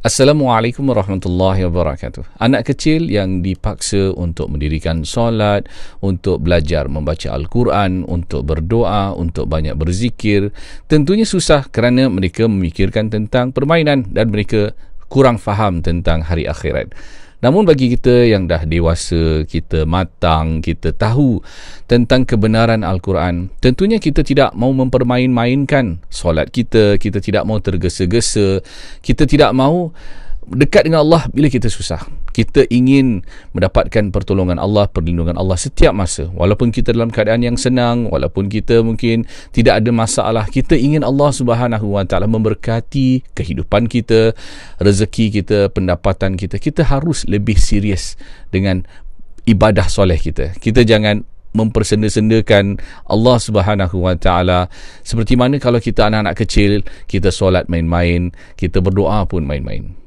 Assalamualaikum warahmatullahi wabarakatuh. Anak kecil yang dipaksa untuk mendirikan solat, untuk belajar membaca Al-Quran, untuk berdoa, untuk banyak berzikir, tentunya susah kerana mereka memikirkan tentang permainan dan mereka kurang faham tentang hari akhirat. Namun bagi kita yang dah dewasa, kita matang, kita tahu tentang kebenaran Al-Quran, tentunya kita tidak mau mempermain-mainkan solat kita, kita tidak mau tergesa-gesa, kita tidak mau dekat dengan Allah bila kita susah. Kita ingin mendapatkan pertolongan Allah, perlindungan Allah setiap masa. Walaupun kita dalam keadaan yang senang, walaupun kita mungkin tidak ada masalah, kita ingin Allah Subhanahu Wa Taala memberkati kehidupan kita, rezeki kita, pendapatan kita. Kita harus lebih serius dengan ibadah soleh kita. Kita jangan mempersenda-sendakan Allah Subhanahu Wa Taala seperti mana kalau kita anak-anak kecil, kita solat main-main, kita berdoa pun main-main.